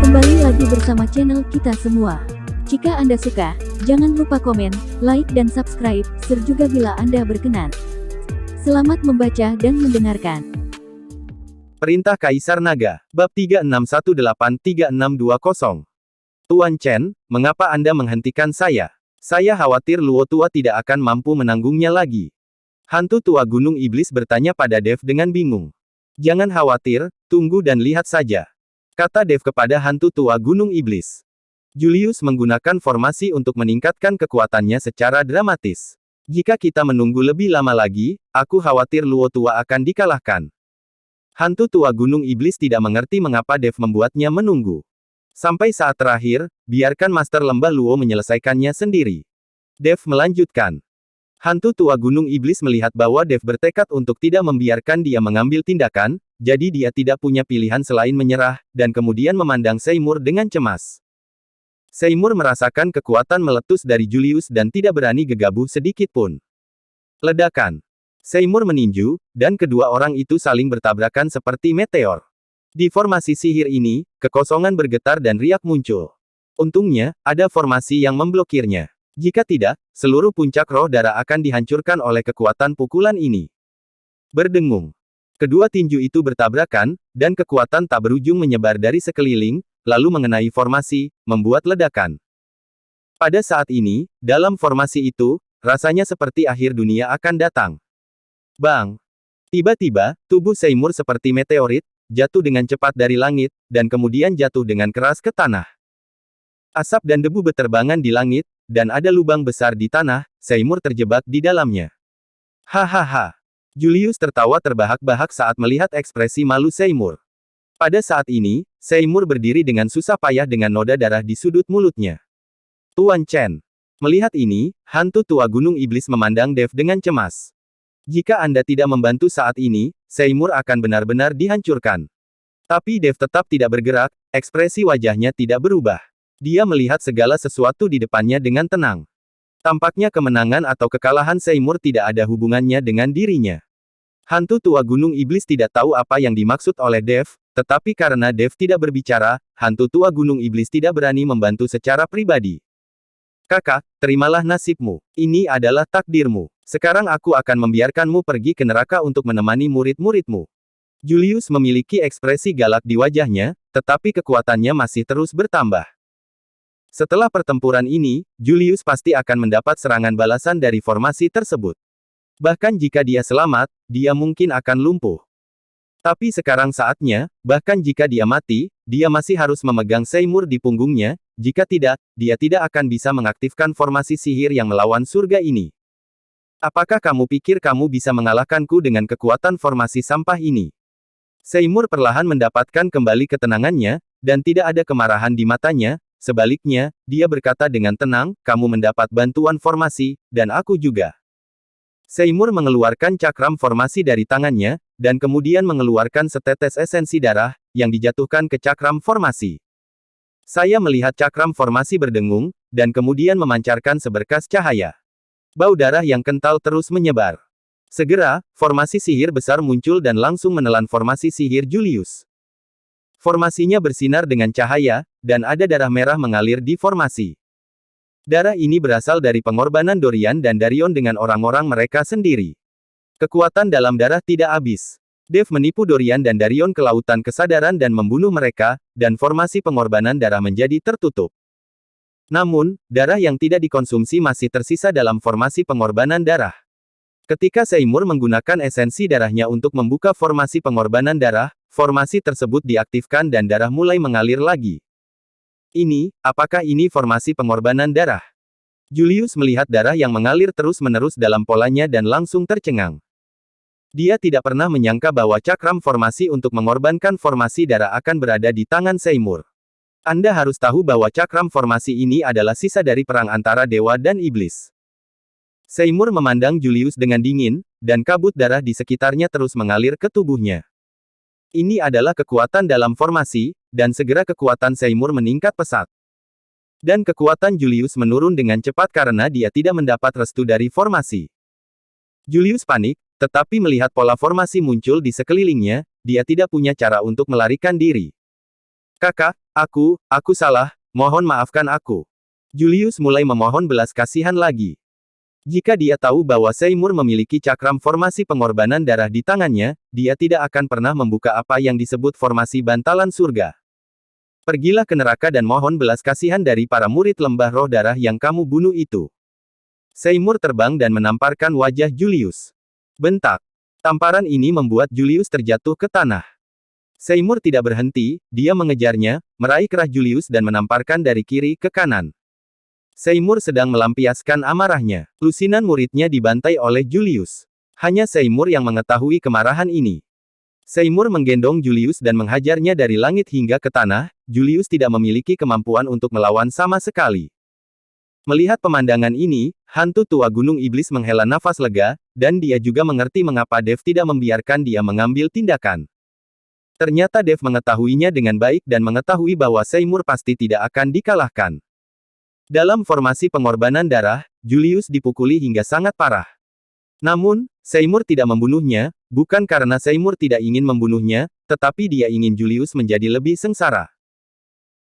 Kembali lagi bersama channel kita semua. Jika Anda suka, jangan lupa komen, like dan subscribe, share juga bila Anda berkenan. Selamat membaca dan mendengarkan. Perintah Kaisar Naga, Bab 3618-3620. Tuan Chen, mengapa Anda menghentikan saya? Saya khawatir Luo Tua tidak akan mampu menanggungnya lagi. Hantu tua Gunung Iblis bertanya pada Dev dengan bingung. Jangan khawatir, tunggu dan lihat saja, kata Dev kepada hantu tua Gunung Iblis. Julius menggunakan formasi untuk meningkatkan kekuatannya secara dramatis. Jika kita menunggu lebih lama lagi, aku khawatir Luo Tua akan dikalahkan. Hantu tua Gunung Iblis tidak mengerti mengapa Dev membuatnya menunggu. Sampai saat terakhir, biarkan Master Lembah Luo menyelesaikannya sendiri. Dev melanjutkan. Hantu tua Gunung Iblis melihat bahwa Dev bertekad untuk tidak membiarkan dia mengambil tindakan, jadi dia tidak punya pilihan selain menyerah, dan kemudian memandang Seymour dengan cemas. Seymour merasakan kekuatan meletus dari Julius dan tidak berani gegabah sedikit pun. Ledakan. Seymour meninju, dan kedua orang itu saling bertabrakan seperti meteor. Di formasi sihir ini, kekosongan bergetar dan riak muncul. Untungnya, ada formasi yang memblokirnya. Jika tidak, seluruh puncak roh darah akan dihancurkan oleh kekuatan pukulan ini. Berdengung. Kedua tinju itu bertabrakan, dan kekuatan tak berujung menyebar dari sekeliling, lalu mengenai formasi, membuat ledakan. Pada saat ini, dalam formasi itu, rasanya seperti akhir dunia akan datang. Bang! Tiba-tiba, tubuh Seymour seperti meteorit, jatuh dengan cepat dari langit, dan kemudian jatuh dengan keras ke tanah. Asap dan debu beterbangan di langit, dan ada lubang besar di tanah, Seymour terjebak di dalamnya. Hahaha. Julius tertawa terbahak-bahak saat melihat ekspresi malu Seymour. Pada saat ini, Seymour berdiri dengan susah payah dengan noda darah di sudut mulutnya. Tuan Chen. Melihat ini, hantu tua Gunung Iblis memandang Dev dengan cemas. Jika Anda tidak membantu saat ini, Seymour akan benar-benar dihancurkan. Tapi Dev tetap tidak bergerak, ekspresi wajahnya tidak berubah. Dia melihat segala sesuatu di depannya dengan tenang. Tampaknya kemenangan atau kekalahan Seymour tidak ada hubungannya dengan dirinya. Hantu tua Gunung Iblis tidak tahu apa yang dimaksud oleh Dev, tetapi karena Dev tidak berbicara, hantu tua Gunung Iblis tidak berani membantu secara pribadi. Kakak, terimalah nasibmu. Ini adalah takdirmu. Sekarang aku akan membiarkanmu pergi ke neraka untuk menemani murid-muridmu. Julius memiliki ekspresi galak di wajahnya, tetapi kekuatannya masih terus bertambah. Setelah pertempuran ini, Julius pasti akan mendapat serangan balasan dari formasi tersebut. Bahkan jika dia selamat, dia mungkin akan lumpuh. Tapi sekarang saatnya, bahkan jika dia mati, dia masih harus memegang Seymour di punggungnya, jika tidak, dia tidak akan bisa mengaktifkan formasi sihir yang melawan surga ini. Apakah kamu pikir kamu bisa mengalahkanku dengan kekuatan formasi sampah ini? Seymour perlahan mendapatkan kembali ketenangannya, dan tidak ada kemarahan di matanya. Sebaliknya, dia berkata dengan tenang, kamu mendapat bantuan formasi, dan aku juga. Seymour mengeluarkan cakram formasi dari tangannya, dan kemudian mengeluarkan setetes esensi darah, yang dijatuhkan ke cakram formasi. Saya melihat cakram formasi berdengung, dan kemudian memancarkan seberkas cahaya. Bau darah yang kental terus menyebar. Segera, formasi sihir besar muncul dan langsung menelan formasi sihir Julius. Formasinya bersinar dengan cahaya, dan ada darah merah mengalir di formasi. Darah ini berasal dari pengorbanan Dorian dan Darion dengan orang-orang mereka sendiri. Kekuatan dalam darah tidak habis. Dev menipu Dorian dan Darion ke lautan kesadaran dan membunuh mereka, dan formasi pengorbanan darah menjadi tertutup. Namun, darah yang tidak dikonsumsi masih tersisa dalam formasi pengorbanan darah. Ketika Seymour menggunakan esensi darahnya untuk membuka formasi pengorbanan darah, formasi tersebut diaktifkan dan darah mulai mengalir lagi. Apakah ini formasi pengorbanan darah? Julius melihat darah yang mengalir terus-menerus dalam polanya dan langsung tercengang. Dia tidak pernah menyangka bahwa cakram formasi untuk mengorbankan formasi darah akan berada di tangan Seymour. Anda harus tahu bahwa cakram formasi ini adalah sisa dari perang antara dewa dan iblis. Seymour memandang Julius dengan dingin, dan kabut darah di sekitarnya terus mengalir ke tubuhnya. Ini adalah kekuatan dalam formasi, dan segera kekuatan Seymour meningkat pesat. Dan kekuatan Julius menurun dengan cepat karena dia tidak mendapat restu dari formasi. Julius panik, Tetapi melihat pola formasi muncul di sekelilingnya, dia tidak punya cara untuk melarikan diri. Kakak, aku salah, mohon maafkan aku. Julius mulai memohon belas kasihan lagi. Jika dia tahu bahwa Seymour memiliki cakram formasi pengorbanan darah di tangannya, dia tidak akan pernah membuka apa yang disebut formasi bantalan surga. Pergilah ke neraka dan mohon belas kasihan dari para murid lembah roh darah yang kamu bunuh itu. Seymour terbang dan menamparkan wajah Julius. Bentak. Tamparan ini membuat Julius terjatuh ke tanah. Seymour tidak berhenti, dia mengejarnya, meraih kerah Julius dan menamparkan dari kiri ke kanan. Seymour sedang melampiaskan amarahnya. Lusinan muridnya dibantai oleh Julius. Hanya Seymour yang mengetahui kemarahan ini. Seymour menggendong Julius dan menghajarnya dari langit hingga ke tanah. Julius tidak memiliki kemampuan untuk melawan sama sekali. Melihat pemandangan ini, hantu tua Gunung Iblis menghela nafas lega, dan dia juga mengerti mengapa Dev tidak membiarkan dia mengambil tindakan. Ternyata Dev mengetahuinya dengan baik dan mengetahui bahwa Seymour pasti tidak akan dikalahkan. Dalam formasi pengorbanan darah, Julius dipukuli hingga sangat parah. Namun, Seymour tidak membunuhnya, bukan karena Seymour tidak ingin membunuhnya, tetapi dia ingin Julius menjadi lebih sengsara.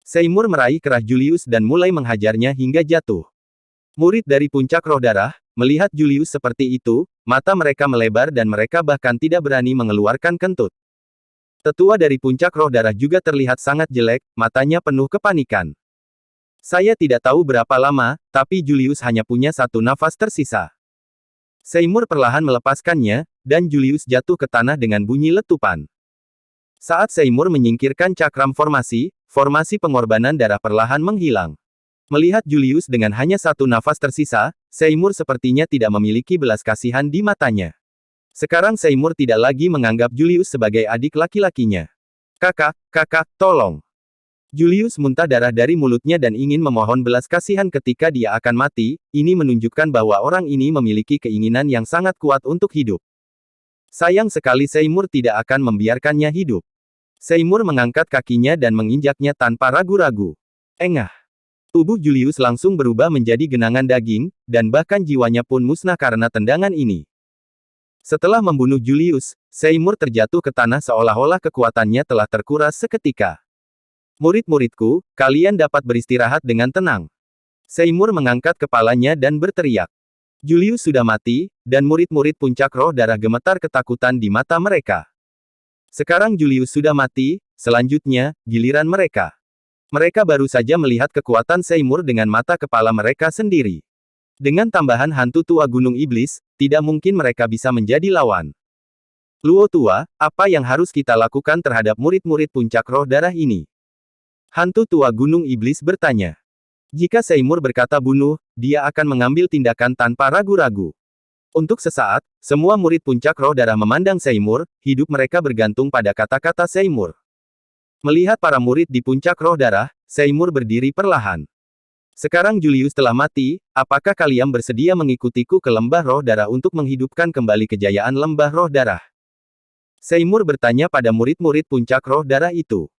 Seymour meraih kerah Julius dan mulai menghajarnya hingga jatuh. Murid dari puncak roh darah, melihat Julius seperti itu, mata mereka melebar dan mereka bahkan tidak berani mengeluarkan kentut. Tetua dari puncak roh darah juga terlihat sangat jelek, matanya penuh kepanikan. Saya tidak tahu berapa lama, tapi Julius hanya punya satu nafas tersisa. Seymour perlahan melepaskannya, dan Julius jatuh ke tanah dengan bunyi letupan. Saat Seymour menyingkirkan cakram formasi pengorbanan darah perlahan menghilang. Melihat Julius dengan hanya satu nafas tersisa, Seymour sepertinya tidak memiliki belas kasihan di matanya. Sekarang Seymour tidak lagi menganggap Julius sebagai adik laki-lakinya. Kakak, tolong. Julius muntah darah dari mulutnya dan ingin memohon belas kasihan ketika dia akan mati. Ini menunjukkan bahwa orang ini memiliki keinginan yang sangat kuat untuk hidup. Sayang sekali Seymour tidak akan membiarkannya hidup. Seymour mengangkat kakinya dan menginjaknya tanpa ragu-ragu. Engah. Tubuh Julius langsung berubah menjadi genangan daging, dan bahkan jiwanya pun musnah karena tendangan ini. Setelah membunuh Julius, Seymour terjatuh ke tanah seolah-olah kekuatannya telah terkuras seketika. Murid-muridku, kalian dapat beristirahat dengan tenang. Seymour mengangkat kepalanya dan berteriak. Julius sudah mati, dan murid-murid puncak roh darah gemetar ketakutan di mata mereka. Sekarang Julius sudah mati, selanjutnya, giliran mereka. Mereka baru saja melihat kekuatan Seymour dengan mata kepala mereka sendiri. Dengan tambahan hantu tua Gunung Iblis, tidak mungkin mereka bisa menjadi lawan. Luo tua, apa yang harus kita lakukan terhadap murid-murid puncak roh darah ini? Hantu tua Gunung Iblis bertanya. Jika Seymour berkata bunuh, dia akan mengambil tindakan tanpa ragu-ragu. Untuk sesaat, semua murid puncak roh darah memandang Seymour, hidup mereka bergantung pada kata-kata Seymour. Melihat para murid di puncak roh darah, Seymour berdiri perlahan. Sekarang Julius telah mati, apakah kalian bersedia mengikutiku ke lembah roh darah untuk menghidupkan kembali kejayaan lembah roh darah? Seymour bertanya pada murid-murid puncak roh darah itu.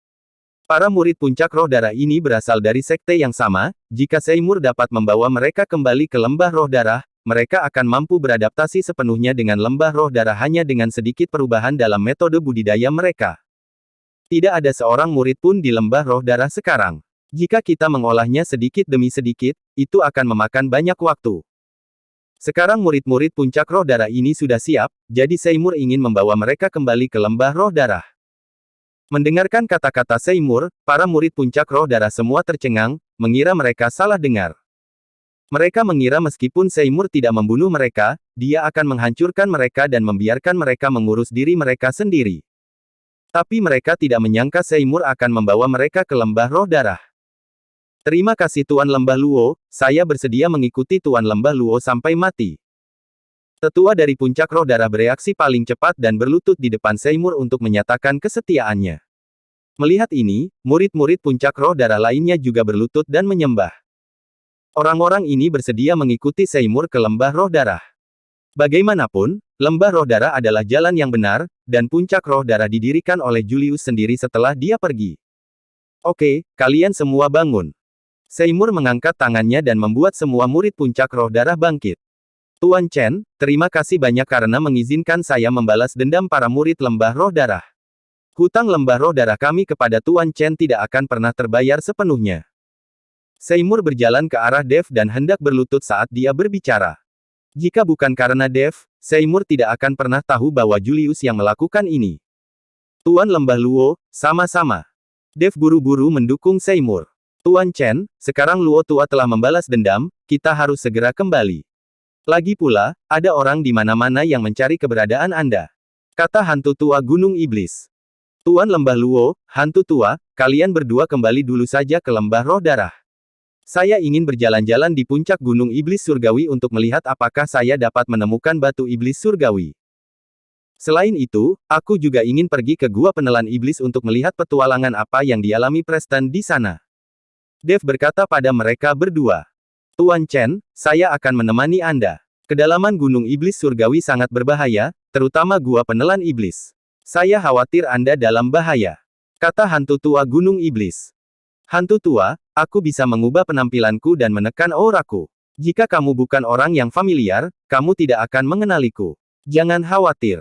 Para murid puncak roh darah ini berasal dari sekte yang sama, jika Seymour dapat membawa mereka kembali ke lembah roh darah, mereka akan mampu beradaptasi sepenuhnya dengan lembah roh darah hanya dengan sedikit perubahan dalam metode budidaya mereka. Tidak ada seorang murid pun di lembah roh darah sekarang. Jika kita mengolahnya sedikit demi sedikit, itu akan memakan banyak waktu. Sekarang murid-murid puncak roh darah ini sudah siap, jadi Seymour ingin membawa mereka kembali ke lembah roh darah. Mendengarkan kata-kata Seymour, para murid puncak roh darah semua tercengang, mengira mereka salah dengar. Mereka mengira meskipun Seymour tidak membunuh mereka, dia akan menghancurkan mereka dan membiarkan mereka mengurus diri mereka sendiri. Tapi mereka tidak menyangka Seymour akan membawa mereka ke lembah roh darah. Terima kasih Tuan Lembah Luo, saya bersedia mengikuti Tuan Lembah Luo sampai mati. Tetua dari puncak roh darah bereaksi paling cepat dan berlutut di depan Seymour untuk menyatakan kesetiaannya. Melihat ini, murid-murid puncak roh darah lainnya juga berlutut dan menyembah. Orang-orang ini bersedia mengikuti Seymour ke lembah roh darah. Bagaimanapun, lembah roh darah adalah jalan yang benar, dan puncak roh darah didirikan oleh Julius sendiri setelah dia pergi. Oke, kalian semua bangun. Seymour mengangkat tangannya dan membuat semua murid puncak roh darah bangkit. Tuan Chen, terima kasih banyak karena mengizinkan saya membalas dendam para murid lembah roh darah. Hutang lembah roh darah kami kepada Tuan Chen tidak akan pernah terbayar sepenuhnya. Seymour berjalan ke arah Dev dan hendak berlutut saat dia berbicara. Jika bukan karena Dev, Seymour tidak akan pernah tahu bahwa Julius yang melakukan ini. Tuan Lembah Luo, sama-sama. Dev buru-buru mendukung Seymour. Tuan Chen, sekarang Luo tua telah membalas dendam, kita harus segera kembali. Lagi pula, ada orang di mana-mana yang mencari keberadaan Anda. Kata hantu tua Gunung Iblis. Tuan Lembah Luo, hantu tua, kalian berdua kembali dulu saja ke lembah roh darah. Saya ingin berjalan-jalan di puncak Gunung Iblis Surgawi untuk melihat apakah saya dapat menemukan batu iblis surgawi. Selain itu, aku juga ingin pergi ke Gua Penelan Iblis untuk melihat petualangan apa yang dialami Preston di sana. Dev berkata pada mereka berdua. Tuan Chen, saya akan menemani Anda. Kedalaman Gunung Iblis Surgawi sangat berbahaya, terutama Gua Penelan Iblis. Saya khawatir Anda dalam bahaya. Kata hantu tua Gunung Iblis. Hantu tua, aku bisa mengubah penampilanku dan menekan auraku. Jika kamu bukan orang yang familiar, kamu tidak akan mengenaliku. Jangan khawatir.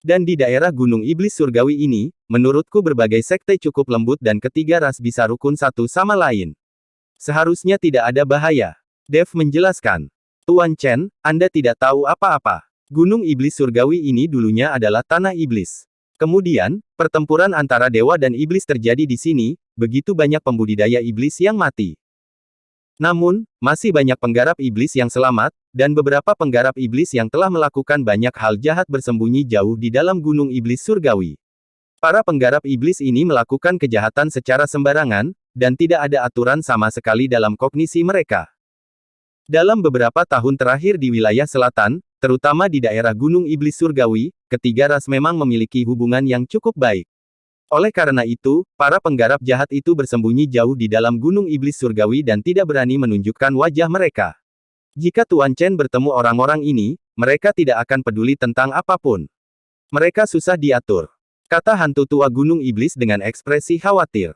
Dan di daerah Gunung Iblis Surgawi ini, menurutku berbagai sekte cukup lembut dan ketiga ras bisa rukun satu sama lain. Seharusnya tidak ada bahaya. Dev menjelaskan. Tuan Chen, Anda tidak tahu apa-apa. Gunung Iblis Surgawi ini dulunya adalah tanah iblis. Kemudian, pertempuran antara dewa dan iblis terjadi di sini, begitu banyak pembudidaya iblis yang mati. Namun, masih banyak penggarap iblis yang selamat, dan beberapa penggarap iblis yang telah melakukan banyak hal jahat bersembunyi jauh di dalam Gunung Iblis Surgawi. Para penggarap iblis ini melakukan kejahatan secara sembarangan, dan tidak ada aturan sama sekali dalam kognisi mereka. Dalam beberapa tahun terakhir di wilayah selatan, terutama di daerah Gunung Iblis Surgawi, ketiga ras memang memiliki hubungan yang cukup baik. Oleh karena itu, para penggarap jahat itu bersembunyi jauh di dalam Gunung Iblis Surgawi dan tidak berani menunjukkan wajah mereka. Jika Tuan Chen bertemu orang-orang ini, mereka tidak akan peduli tentang apapun. Mereka susah diatur. Kata hantu tua Gunung Iblis dengan ekspresi khawatir.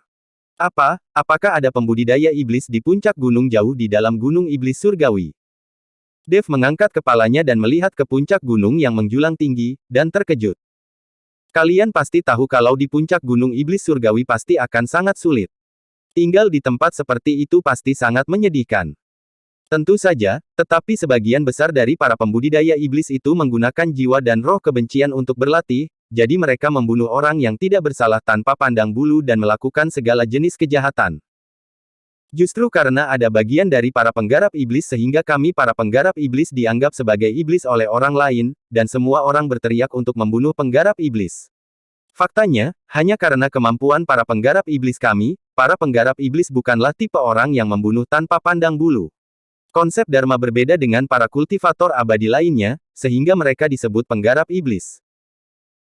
Apakah ada pembudidaya iblis di puncak gunung jauh di dalam Gunung Iblis Surgawi? Dev mengangkat kepalanya dan melihat ke puncak gunung yang menjulang tinggi, dan terkejut. Kalian pasti tahu kalau di puncak Gunung Iblis Surgawi pasti akan sangat sulit. Tinggal di tempat seperti itu pasti sangat menyedihkan. Tentu saja, tetapi sebagian besar dari para pembudidaya iblis itu menggunakan jiwa dan roh kebencian untuk berlatih, jadi mereka membunuh orang yang tidak bersalah tanpa pandang bulu dan melakukan segala jenis kejahatan. Justru karena ada bagian dari para penggarap iblis sehingga kami para penggarap iblis dianggap sebagai iblis oleh orang lain, dan semua orang berteriak untuk membunuh penggarap iblis. Faktanya, hanya karena kemampuan para penggarap iblis kami, para penggarap iblis bukanlah tipe orang yang membunuh tanpa pandang bulu. Konsep Dharma berbeda dengan para kultivator abadi lainnya, sehingga mereka disebut penggarap iblis.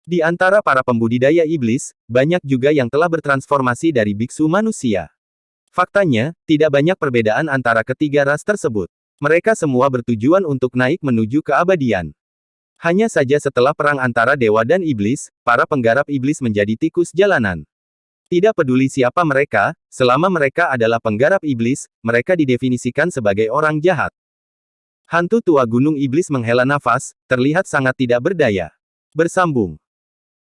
Di antara para pembudidaya iblis, banyak juga yang telah bertransformasi dari biksu manusia. Faktanya, tidak banyak perbedaan antara ketiga ras tersebut. Mereka semua bertujuan untuk naik menuju keabadian. Hanya saja setelah perang antara dewa dan iblis, para penggarap iblis menjadi tikus jalanan. Tidak peduli siapa mereka, selama mereka adalah penggarap iblis, mereka didefinisikan sebagai orang jahat. Hantu tua Gunung Iblis menghela nafas, terlihat sangat tidak berdaya. Bersambung.